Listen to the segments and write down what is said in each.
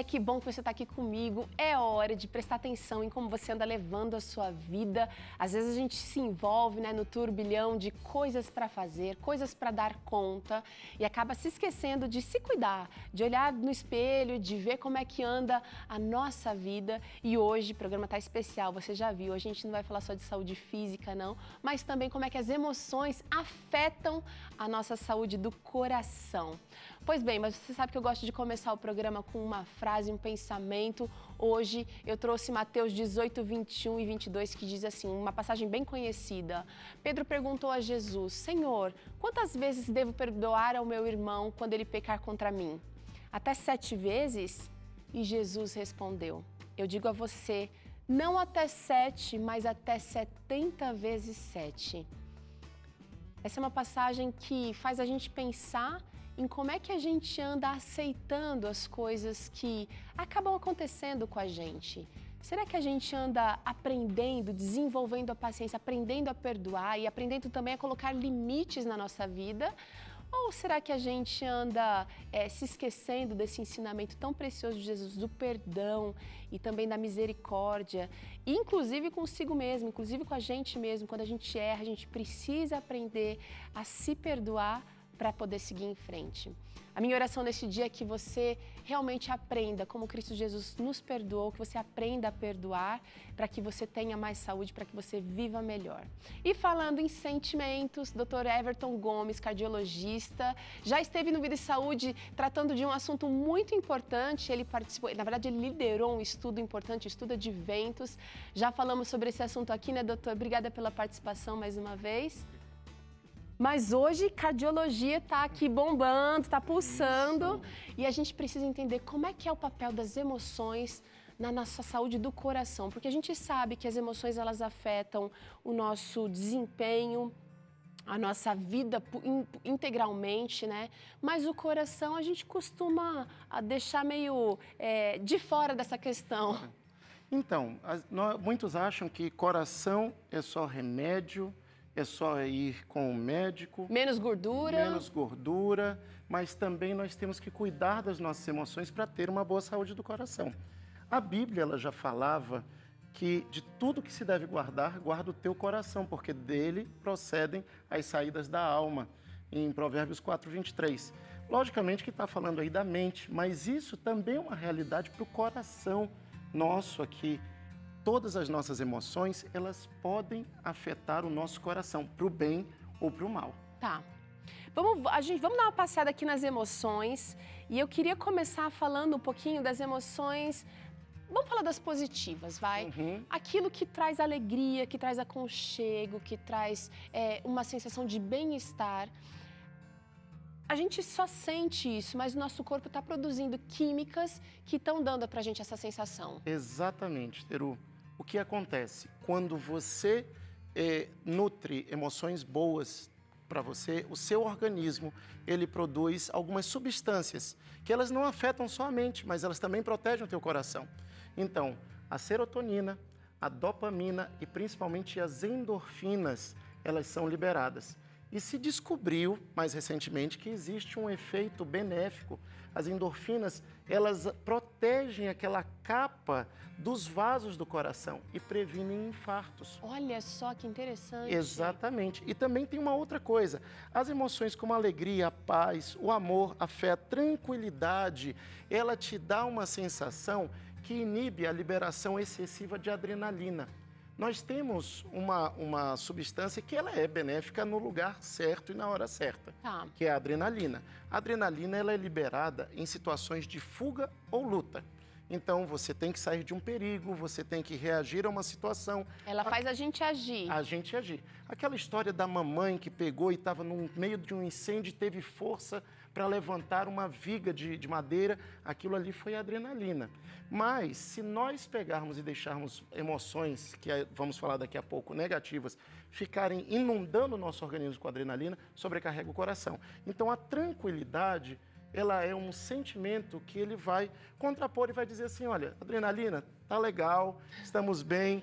Que bom que você está aqui comigo. É hora de prestar atenção em como você anda levando a sua vida. Às vezes a gente se envolve, no turbilhão de coisas para fazer, coisas para dar conta e acaba se esquecendo de se cuidar, de olhar no espelho, de ver como é que anda a nossa vida. E hoje o programa está especial, você já viu, a gente não vai falar só de saúde física, não, mas também como é que as emoções afetam a nossa saúde do coração. Pois bem, mas você sabe que eu gosto de começar o programa com uma frase, um pensamento. Hoje eu trouxe Mateus 18, 21 e 22, que diz assim, uma passagem bem conhecida. Pedro perguntou a Jesus, Senhor, quantas vezes devo perdoar ao meu irmão quando ele pecar contra mim? Até 7 vezes? E Jesus respondeu, eu digo a você, não até 7, mas até 70 vezes 7. Essa é uma passagem que faz a gente pensar em como é que a gente anda aceitando as coisas que acabam acontecendo com a gente. Será que a gente anda aprendendo, desenvolvendo a paciência, aprendendo a perdoar e aprendendo também a colocar limites na nossa vida? Ou será que a gente anda se esquecendo desse ensinamento tão precioso de Jesus, do perdão e também da misericórdia, inclusive consigo mesmo, inclusive com a gente mesmo, quando a gente erra, a gente precisa aprender a se perdoar para poder seguir em frente. A minha oração neste dia é que você realmente aprenda como Cristo Jesus nos perdoou, que você aprenda a perdoar para que você tenha mais saúde, para que você viva melhor. E falando em sentimentos, Dr. Everton Gomes, cardiologista, já esteve no Vida e Saúde tratando de um assunto muito importante. Ele participou, na verdade, ele liderou um estudo importante, estudo de ventos. Já falamos sobre esse assunto aqui, né, doutor? Obrigada pela participação mais uma vez. Mas hoje cardiologia está aqui bombando, está pulsando e a gente precisa entender como é que é o papel das emoções na nossa saúde do coração, porque a gente sabe que as emoções elas afetam o nosso desempenho, a nossa vida integralmente, né? Mas o coração a gente costuma deixar meio de fora dessa questão. Então, muitos acham que coração é só remédio, é só ir com o médico. Menos gordura. Menos gordura, mas também nós temos que cuidar das nossas emoções para ter uma boa saúde do coração. A Bíblia ela já falava que de tudo que se deve guardar, guarda o teu coração, porque dele procedem as saídas da alma, em Provérbios 4, 23. Logicamente que está falando aí da mente, mas isso também é uma realidade para o coração nosso aqui. Todas as nossas emoções, elas podem afetar o nosso coração, para o bem ou para o mal. Tá. Vamos dar uma passeada aqui nas emoções. E eu queria começar falando um pouquinho das emoções. Vamos falar das positivas, vai? Aquilo que traz alegria, que traz aconchego, que traz uma sensação de bem-estar. A gente só sente isso, mas o nosso corpo está produzindo químicas que estão dando para a gente essa sensação. Exatamente, Teru. O que acontece? Quando você nutre emoções boas para você, o seu organismo, ele produz algumas substâncias que elas não afetam só a mente, mas elas também protegem o teu coração. Então, a serotonina, a dopamina e principalmente as endorfinas, elas são liberadas. E se descobriu, mais recentemente, que existe um efeito benéfico. As endorfinas, elas protegem aquela capa dos vasos do coração e previnem infartos. Olha só que interessante. Exatamente. E também tem uma outra coisa. As emoções como a alegria, a paz, o amor, a fé, a tranquilidade, ela te dá uma sensação que inibe a liberação excessiva de adrenalina. Nós temos uma substância que ela é benéfica no lugar certo e na hora certa, que é a adrenalina. A adrenalina ela é liberada em situações de fuga ou luta. Então, você tem que sair de um perigo, você tem que reagir a uma situação. Ela faz a gente agir. A gente agir. Aquela história da mamãe que pegou e estava no meio de um incêndio e teve força para levantar uma viga de madeira, aquilo ali foi adrenalina. Mas, se nós pegarmos e deixarmos emoções, que vamos falar daqui a pouco, negativas, ficarem inundando o nosso organismo com adrenalina, sobrecarrega o coração. Então, a tranquilidade, ela é um sentimento que ele vai contrapor e vai dizer assim, olha, adrenalina, tá legal, estamos bem,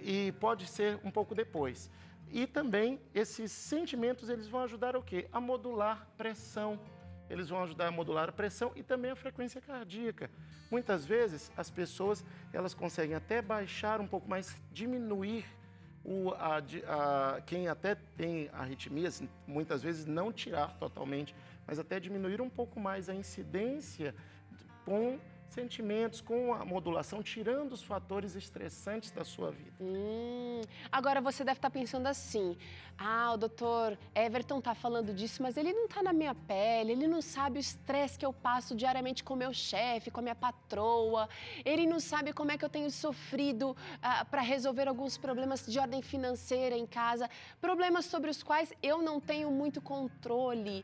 e pode ser um pouco depois. E também, esses sentimentos, eles vão ajudar o quê? A modular pressão. eles vão ajudar a modular a pressão e também a frequência cardíaca. Muitas vezes, as pessoas, elas conseguem até baixar um pouco mais, diminuir quem até tem arritmias, muitas vezes não tirar totalmente, mas até diminuir um pouco mais a incidência com sentimentos, com a modulação, tirando os fatores estressantes da sua vida. Agora você deve estar pensando assim, o doutor Everton está falando disso, mas ele não está na minha pele, ele não sabe o estresse que eu passo diariamente com o meu chefe, com a minha patroa, ele não sabe como é que eu tenho sofrido para resolver alguns problemas de ordem financeira em casa, problemas sobre os quais eu não tenho muito controle.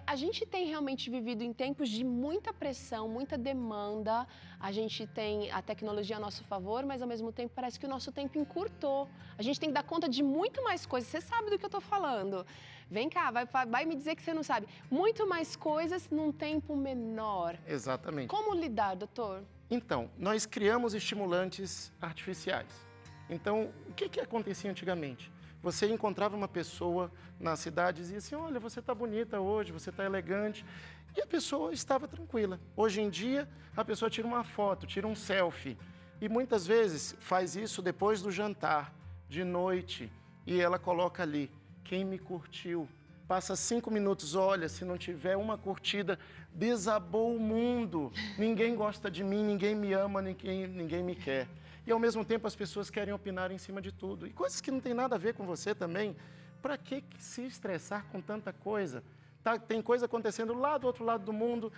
A gente tem realmente vivido em tempos de muita pressão, muita demanda. A gente tem a tecnologia a nosso favor, mas ao mesmo tempo parece que o nosso tempo encurtou. A gente tem que dar conta de muito mais coisas. Você sabe do que eu estou falando. Vem cá, vai me dizer que você não sabe. Muito mais coisas num tempo menor. Exatamente. Como lidar, doutor? Então, nós criamos estimulantes artificiais. Então, o que acontecia antigamente? Você encontrava uma pessoa na cidade e dizia assim, olha, você está bonita hoje, você está elegante. E a pessoa estava tranquila. Hoje em dia, a pessoa tira uma foto, tira um selfie. E muitas vezes faz isso depois do jantar, de noite. E ela coloca ali, quem me curtiu. Passa 5 minutos, olha, se não tiver uma curtida, desabou o mundo. Ninguém gosta de mim, ninguém me ama, ninguém me quer. E ao mesmo tempo as pessoas querem opinar em cima de tudo. E coisas que não tem nada a ver com você também. Para que se estressar com tanta coisa? Tem coisa acontecendo lá do outro lado do mundo,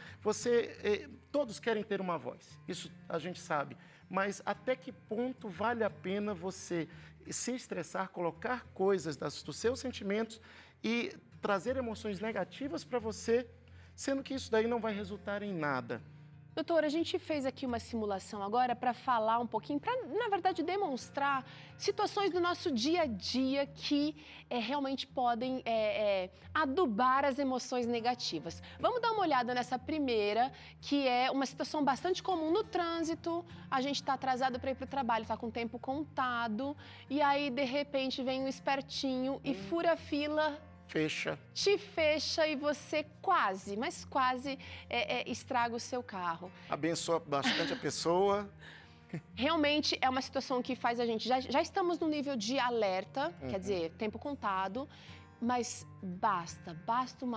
todos querem ter uma voz, isso a gente sabe, mas até que ponto vale a pena você se estressar, colocar coisas dos seus sentimentos e trazer emoções negativas para você, sendo que isso daí não vai resultar em nada? Doutora, a gente fez aqui uma simulação agora para falar um pouquinho, para, na verdade, demonstrar situações do nosso dia a dia que realmente podem adubar as emoções negativas. Vamos dar uma olhada nessa primeira, que é uma situação bastante comum no trânsito. A gente está atrasado para ir para o trabalho, está com o tempo contado, e aí, de repente, vem um espertinho e fura a fila. Te fecha e você quase, mas quase estraga o seu carro. Abençoa bastante a pessoa. Realmente é uma situação que faz a gente... Já estamos no nível de alerta, quer dizer, tempo contado, mas basta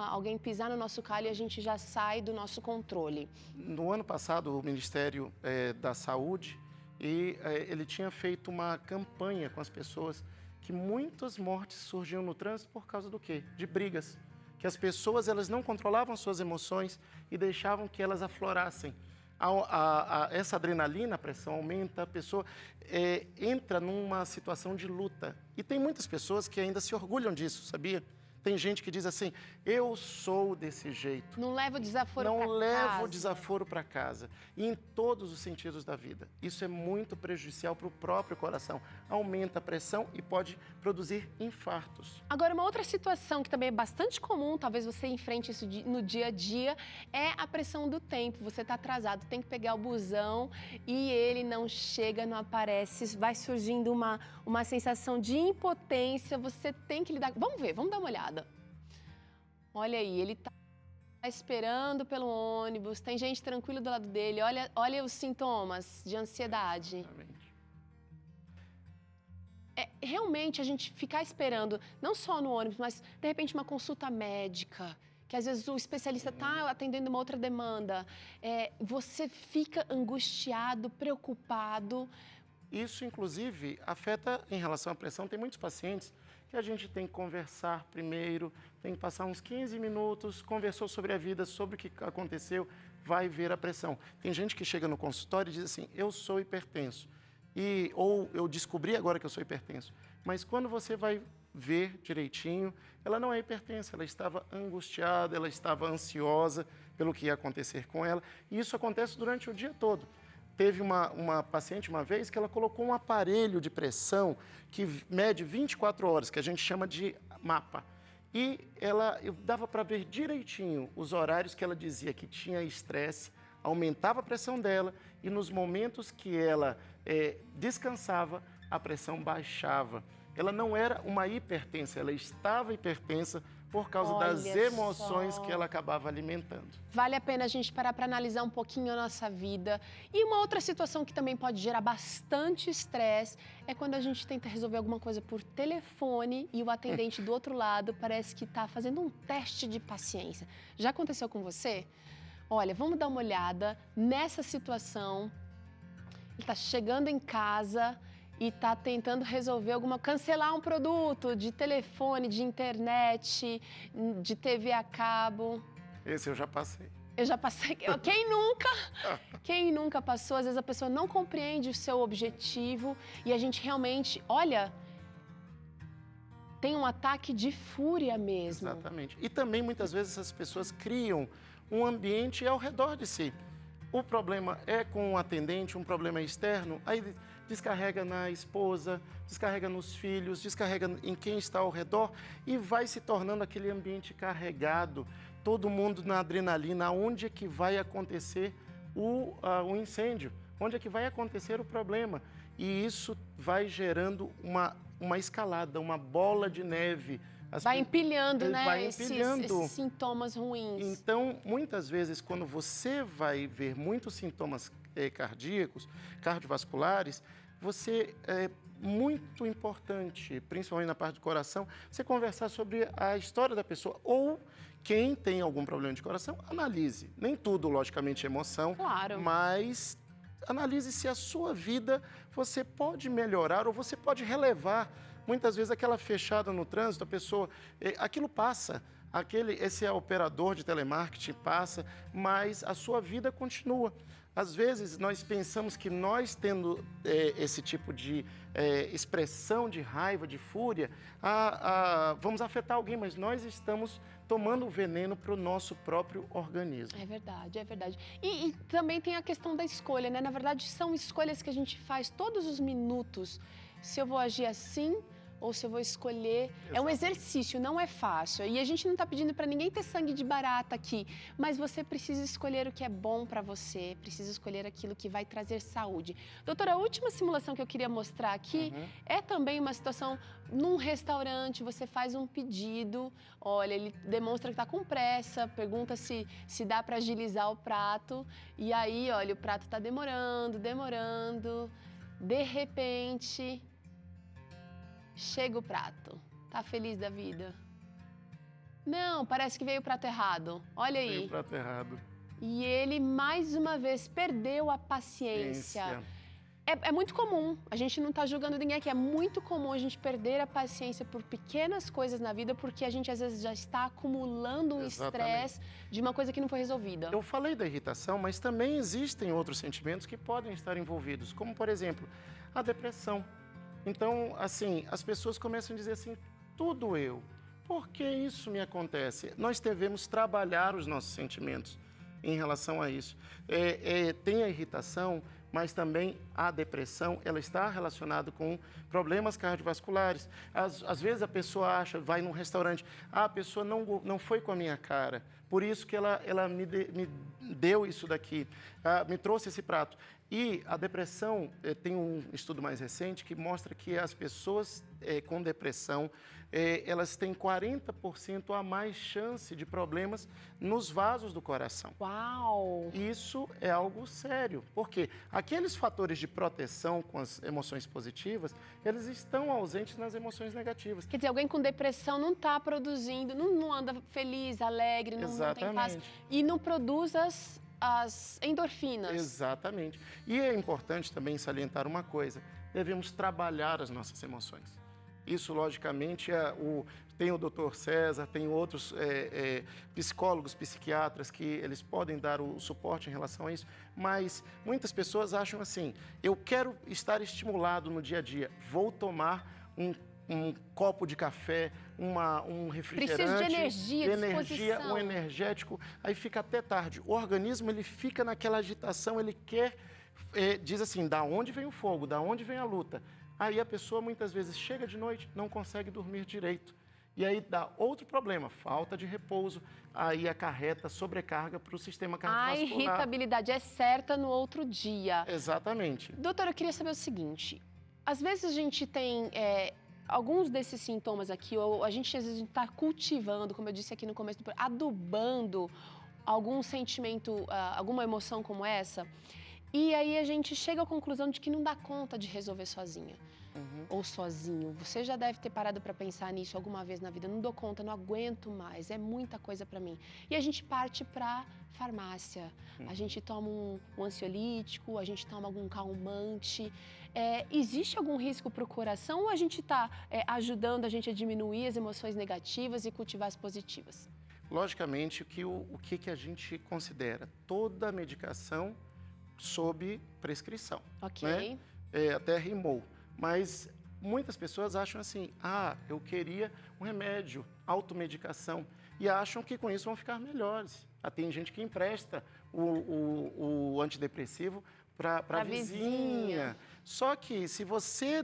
alguém pisar no nosso calho e a gente já sai do nosso controle. No ano passado, o Ministério da Saúde, ele tinha feito uma campanha com as pessoas que muitas mortes surgiam no trânsito por causa do quê? De brigas. Que as pessoas elas não controlavam suas emoções e deixavam que elas aflorassem. Essa adrenalina, a pressão aumenta, a pessoa entra numa situação de luta. E tem muitas pessoas que ainda se orgulham disso, sabia? Tem gente que diz assim, eu sou desse jeito. Não levo o desaforo para casa. Não levo o desaforo para casa. E em todos os sentidos da vida. Isso é muito prejudicial para o próprio coração. Aumenta a pressão e pode produzir infartos. Agora, uma outra situação que também é bastante comum, talvez você enfrente isso no dia a dia, é a pressão do tempo. Você está atrasado, tem que pegar o busão e ele não chega, não aparece. Vai surgindo uma sensação de impotência, você tem que lidar... Vamos ver, vamos dar uma olhada. Olha aí, ele está esperando pelo ônibus, tem gente tranquila do lado dele, olha os sintomas de ansiedade. Realmente a gente ficar esperando, não só no ônibus, mas de repente uma consulta médica, que às vezes o especialista está atendendo uma outra demanda, você fica angustiado, preocupado. Isso, inclusive, afeta em relação à pressão. Tem muitos pacientes que a gente tem que conversar primeiro, tem que passar uns 15 minutos, conversou sobre a vida, sobre o que aconteceu, vai ver a pressão. Tem gente que chega no consultório e diz assim, eu sou hipertenso, ou eu descobri agora que eu sou hipertenso. Mas quando você vai ver direitinho, ela não é hipertensa, ela estava angustiada, ela estava ansiosa pelo que ia acontecer com ela, e isso acontece durante o dia todo. Teve uma paciente uma vez que ela colocou um aparelho de pressão que mede 24 horas, que a gente chama de mapa. E eu dava para ver direitinho os horários que ela dizia que tinha estresse, aumentava a pressão dela e nos momentos que ela descansava, a pressão baixava. Ela não era uma hipertensa, ela estava hipertensa, por causa das Olha emoções só. que ela acabava alimentando. Vale a pena a gente parar para analisar um pouquinho a nossa vida. E uma outra situação que também pode gerar bastante estresse é quando a gente tenta resolver alguma coisa por telefone e o atendente do outro lado parece que está fazendo um teste de paciência. Já aconteceu com você? Olha, vamos dar uma olhada nessa situação. Ele está chegando em casa e está tentando resolver cancelar um produto de telefone, de internet, de TV a cabo. Esse eu já passei. Eu já passei. Quem nunca passou? Às vezes a pessoa não compreende o seu objetivo e a gente realmente, olha, tem um ataque de fúria mesmo. Exatamente. E também muitas vezes as pessoas criam um ambiente ao redor de si. O problema é com o atendente, um problema externo, aí descarrega na esposa, descarrega nos filhos, descarrega em quem está ao redor e vai se tornando aquele ambiente carregado, todo mundo na adrenalina, onde é que vai acontecer o incêndio, onde é que vai acontecer o problema. E isso vai gerando uma escalada, uma bola de neve. Vai empilhando, né? Vai empilhando. Esses sintomas ruins. Então, muitas vezes, quando você vai ver muitos sintomas cardíacos, cardiovasculares, é muito importante, principalmente na parte do coração, você conversar sobre a história da pessoa. Ou quem tem algum problema de coração, analise. Nem tudo, logicamente, é emoção, Claro. mas analise se a sua vida você pode melhorar ou você pode relevar. Muitas vezes aquela fechada no trânsito, a pessoa, aquilo passa, esse operador de telemarketing passa, mas a sua vida continua. Às vezes nós pensamos que nós tendo esse tipo de expressão de raiva, de fúria, vamos afetar alguém, mas nós estamos tomando o veneno para o nosso próprio organismo. É verdade, é verdade. E também tem a questão da escolha, né? Na verdade, são escolhas que a gente faz todos os minutos. Se eu vou agir assim ou se eu vou escolher. Exato. É um exercício, não é fácil. E a gente não está pedindo para ninguém ter sangue de barata aqui, mas você precisa escolher o que é bom para você, precisa escolher aquilo que vai trazer saúde. Doutora, a última simulação que eu queria mostrar aqui é também uma situação num restaurante, você faz um pedido, olha, ele demonstra que está com pressa, pergunta se dá para agilizar o prato, e aí, olha, o prato está demorando, de repente, chega o prato. Tá feliz da vida? Não, parece que veio o prato errado. Olha aí. Veio o prato errado. E ele, mais uma vez, perdeu a paciência. É muito comum, a gente não está julgando ninguém aqui, é muito comum a gente perder a paciência por pequenas coisas na vida, porque a gente às vezes já está acumulando um estresse de uma coisa que não foi resolvida. Eu falei da irritação, mas também existem outros sentimentos que podem estar envolvidos, como, por exemplo, a depressão. Então, assim, as pessoas começam a dizer assim, tudo eu, por que isso me acontece? Nós devemos trabalhar os nossos sentimentos em relação a isso. Tem a irritação, mas também a depressão, ela está relacionada com problemas cardiovasculares. Às vezes a pessoa acha, vai num restaurante, a pessoa não foi com a minha cara, por isso que ela me deu isso daqui, me trouxe esse prato. E a depressão, tem um estudo mais recente que mostra que as pessoas com depressão, elas têm 40% a mais chance de problemas nos vasos do coração. Uau! Isso é algo sério, porque aqueles fatores de proteção com as emoções positivas, eles estão ausentes nas emoções negativas. Quer dizer, alguém com depressão não está produzindo, não anda feliz, alegre, não tem paz e não produz as endorfinas. Exatamente. E é importante também salientar uma coisa, devemos trabalhar as nossas emoções. Isso, logicamente, tem o Dr. César, tem outros psicólogos, psiquiatras que eles podem dar o suporte em relação a isso, mas muitas pessoas acham assim, eu quero estar estimulado no dia a dia, vou tomar um copo de café, um refrigerante, preciso de energia, um energético, aí fica até tarde. O organismo, ele fica naquela agitação, ele quer, diz assim, da onde vem o fogo, da onde vem a luta. Aí a pessoa muitas vezes chega de noite, não consegue dormir direito. E aí dá outro problema, falta de repouso, aí acarreta sobrecarga para o sistema cardiovascular. A irritabilidade é certa no outro dia. Exatamente. Doutora, eu queria saber o seguinte, às vezes a gente tem alguns desses sintomas aqui, a gente às vezes está cultivando, como eu disse aqui no começo, adubando algum sentimento, alguma emoção como essa, e aí a gente chega à conclusão de que não dá conta de resolver sozinha. Ou sozinho. Você já deve ter parado para pensar nisso alguma vez na vida. Não dou conta, não aguento mais, é muita coisa para mim. E a gente parte para farmácia. A gente toma um ansiolítico, a gente toma algum calmante. Existe algum risco para o coração ou a gente está ajudando a gente a diminuir as emoções negativas e cultivar as positivas? Logicamente, o que a gente considera? Toda medicação sob prescrição. Ok. Né? Até rimou. Mas muitas pessoas acham assim, eu queria um remédio, automedicação, e acham que com isso vão ficar melhores. Tem gente que empresta o antidepressivo para a vizinha. Só que se você,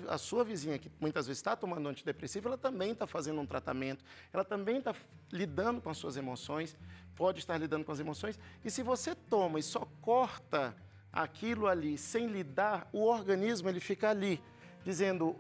a sua vizinha que muitas vezes está tomando antidepressivo, ela também está fazendo um tratamento, ela também está lidando com as suas emoções, pode estar lidando com as emoções, e se você toma e só corta aquilo ali sem lidar, o organismo ele fica ali, dizendo,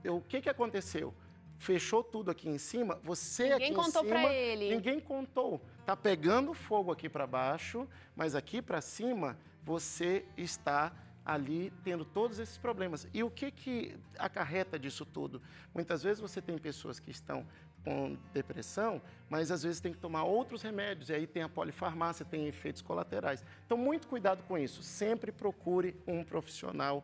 o que aconteceu? Fechou tudo aqui em cima, você aqui em cima... Ninguém contou para ele. Ninguém contou. Está pegando fogo aqui para baixo, mas aqui para cima você está ali tendo todos esses problemas. E o que acarreta disso tudo? Muitas vezes você tem pessoas que estão com depressão, mas às vezes tem que tomar outros remédios, e aí tem a polifarmácia, tem efeitos colaterais. Então, muito cuidado com isso. Sempre procure um profissional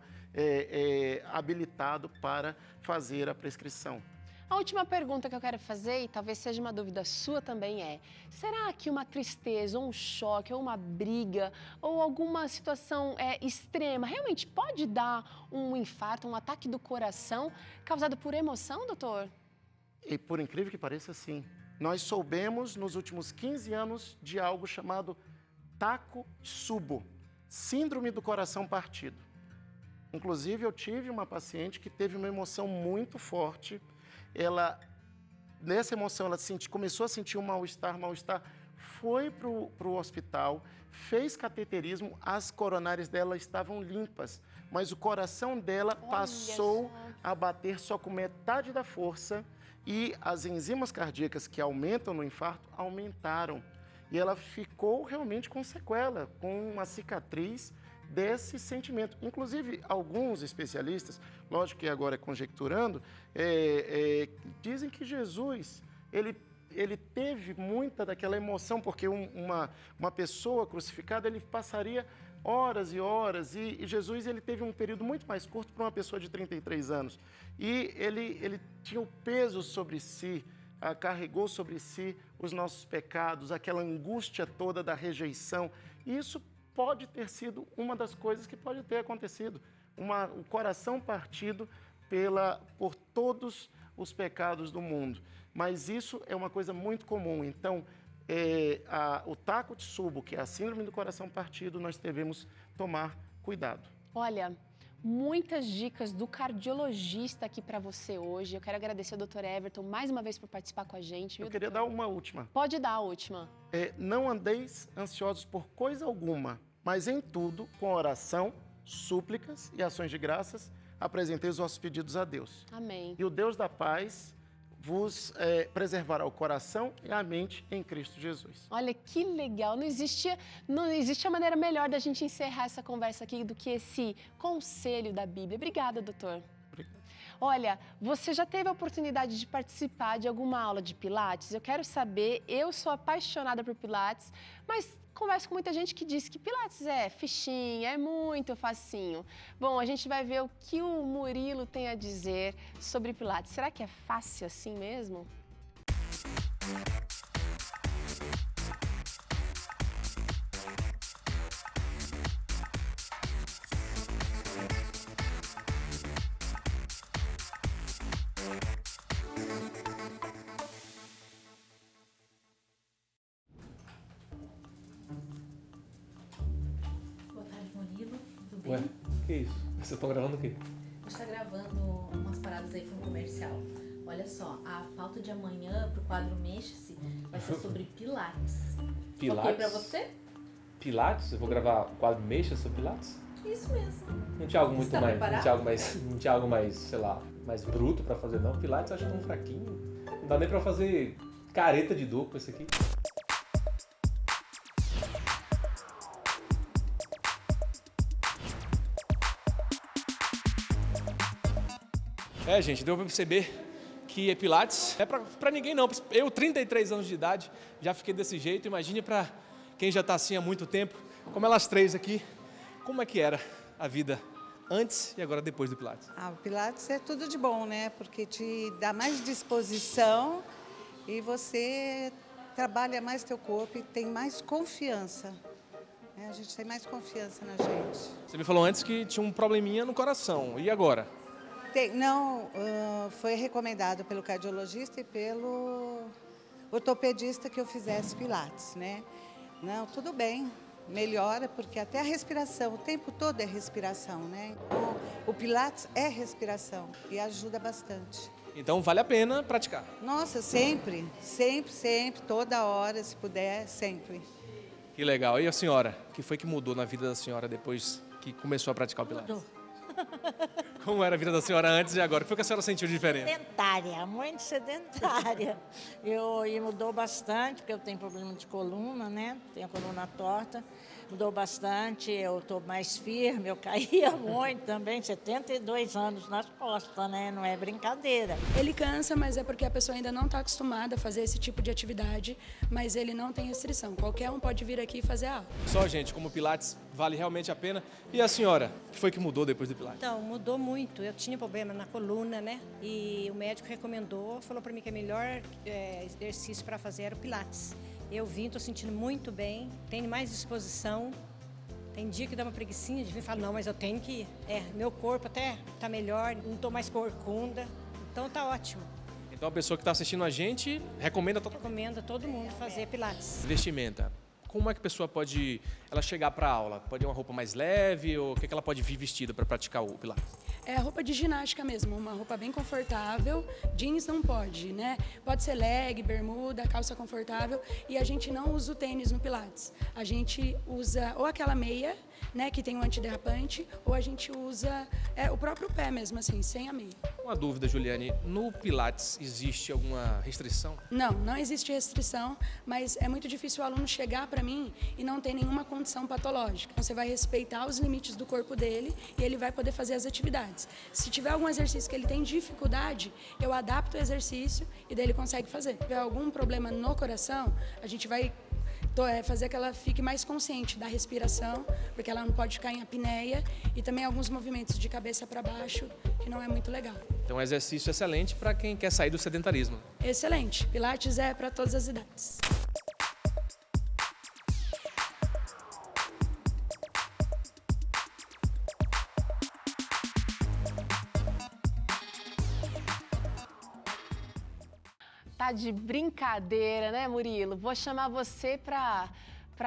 habilitado para fazer a prescrição. A última pergunta que eu quero fazer, e talvez seja uma dúvida sua também, será que uma tristeza, ou um choque, ou uma briga, ou alguma situação extrema, realmente pode dar um infarto, um ataque do coração causado por emoção, doutor? E por incrível que pareça, sim. Nós soubemos nos últimos 15 anos de algo chamado Takotsubo, síndrome do coração partido. Inclusive, eu tive uma paciente que teve uma emoção muito forte. Nessa emoção, ela começou a sentir um mal-estar, foi para o hospital, fez cateterismo, as coronárias dela estavam limpas, mas o coração dela passou a bater só com metade da força, e as enzimas cardíacas que aumentam no infarto aumentaram. E ela ficou realmente com sequela, com uma cicatriz desse sentimento. Inclusive, alguns especialistas, lógico que agora conjecturando, dizem que Jesus, ele teve muita daquela emoção, porque uma pessoa crucificada, ele passaria horas e horas, e Jesus ele teve um período muito mais curto para uma pessoa de 33 anos. E ele tinha o peso sobre si, carregou sobre si os nossos pecados, aquela angústia toda da rejeição. E isso pode ter sido uma das coisas que pode ter acontecido. O coração partido por todos os pecados do mundo. Mas isso é uma coisa muito comum. Então, o Takotsubo, que é a síndrome do coração partido, nós devemos tomar cuidado. Olha, muitas dicas do cardiologista aqui para você hoje. Eu quero agradecer ao Dr. Everton mais uma vez por participar com a gente. Eu queria dar uma última. Pode dar a última. Não andeis ansiosos por coisa alguma, mas em tudo, com oração, súplicas e ações de graças, apresentei os vossos pedidos a Deus. Amém. E o Deus da paz vos preservará o coração e a mente em Cristo Jesus. Olha, que legal. Não existe a maneira melhor da gente encerrar essa conversa aqui do que esse conselho da Bíblia. Obrigada, doutor. Obrigado. Olha, você já teve a oportunidade de participar de alguma aula de Pilates? Eu quero saber, eu sou apaixonada por Pilates, mas converso com muita gente que diz que Pilates é fichinha, é muito facinho. Bom, a gente vai ver o que o Murilo tem a dizer sobre Pilates. Será que é fácil assim mesmo? Ué, que isso? Você tá gravando o quê? A gente tá gravando umas paradas aí para um comercial. Olha só, a pauta de amanhã pro quadro Mexa-se vai ser sobre Pilates. Pilates? Ok pra você? Pilates? Eu vou gravar o quadro Mexa sobre Pilates? Isso mesmo. Não tinha algo muito Está mais, preparado? não tinha algo mais, sei lá, mais bruto pra fazer não. Pilates eu acho tão fraquinho. Não dá nem pra fazer careta de dor com esse aqui. Gente, deu pra perceber que Pilates é pra ninguém não. Eu, 33 anos de idade, já fiquei desse jeito. Imagine pra quem já tá assim há muito tempo, como elas três aqui, como é que era a vida antes e agora depois do Pilates? O Pilates é tudo de bom, né? Porque te dá mais disposição e você trabalha mais teu corpo e tem mais confiança. A gente tem mais confiança na gente. Você me falou antes que tinha um probleminha no coração. E agora? Foi recomendado pelo cardiologista e pelo ortopedista que eu fizesse Pilates, né? Não, tudo bem, melhora, porque até a respiração, o tempo todo é respiração, né? Então, o Pilates é respiração e ajuda bastante. Então vale a pena praticar. Nossa, sempre, sempre, sempre, toda hora, se puder, sempre. Que legal. E a senhora? O que foi que mudou na vida da senhora depois que começou a praticar o Pilates? Mudou. Como era a vida da senhora antes e agora? O que foi que a senhora sentiu de diferente? Sedentária, muito sedentária. E mudou bastante, porque eu tenho problema de coluna, né? Tenho a coluna torta. Mudou bastante, eu estou mais firme, eu caía muito também, 72 anos nas costas, né? Não é brincadeira. Ele cansa, mas é porque a pessoa ainda não está acostumada a fazer esse tipo de atividade, mas ele não tem restrição. Qualquer um pode vir aqui e fazer a aula. Só, gente, como o Pilates vale realmente a pena. E a senhora? O que foi que mudou depois do Pilates? Então, mudou muito. Eu tinha problema na coluna, né? E o médico recomendou, falou para mim que o melhor exercício para fazer era o Pilates. Eu vim, estou sentindo muito bem, tenho mais disposição. Tem dia que dá uma preguicinha de vir e falar, não, mas eu tenho que ir. Meu corpo até está melhor, não estou mais corcunda, então tá ótimo. Então a pessoa que está assistindo a gente recomenda todo Recomendo a todo mundo fazer Pilates. vestimenta. Como é que a pessoa pode chegar para a aula? Pode ir uma roupa mais leve ou o que ela pode vir vestida para praticar o Pilates? É a roupa de ginástica mesmo, uma roupa bem confortável. Jeans não pode, né? Pode ser leg, bermuda, calça confortável. E a gente não usa o tênis no Pilates. A gente usa ou aquela meia, né, que tem um antiderrapante, ou a gente usa o próprio pé mesmo, assim, sem a meia. Uma dúvida, Juliane. No Pilates existe alguma restrição? Não, não existe restrição, mas é muito difícil o aluno chegar para mim e não ter nenhuma condição patológica. Então, você vai respeitar os limites do corpo dele e ele vai poder fazer as atividades. Se tiver algum exercício que ele tem dificuldade, eu adapto o exercício e daí ele consegue fazer. Se tiver algum problema no coração, a gente vai fazer que ela fique mais consciente da respiração, porque ela não pode ficar em apneia, e também alguns movimentos de cabeça para baixo, que não é muito legal. Então, um exercício excelente para quem quer sair do sedentarismo. Excelente. Pilates é para todas as idades. Tá de brincadeira, né, Murilo? Vou chamar você para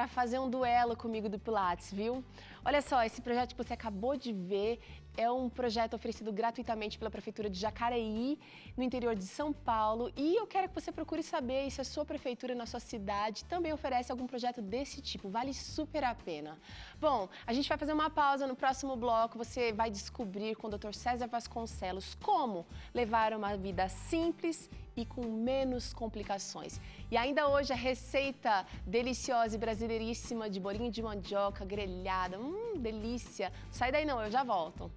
fazer um duelo comigo do Pilates, viu? Olha só, esse projeto que você acabou de ver é um projeto oferecido gratuitamente pela Prefeitura de Jacareí, no interior de São Paulo. E eu quero que você procure saber se a sua prefeitura na sua cidade também oferece algum projeto desse tipo. Vale super a pena. Bom, a gente vai fazer uma pausa. No próximo bloco você vai descobrir com o Dr. César Vasconcelos como levar uma vida simples e com menos complicações. E ainda hoje a receita deliciosa e brasileiríssima de bolinho de mandioca grelhada. Delícia! Sai daí não, eu já volto.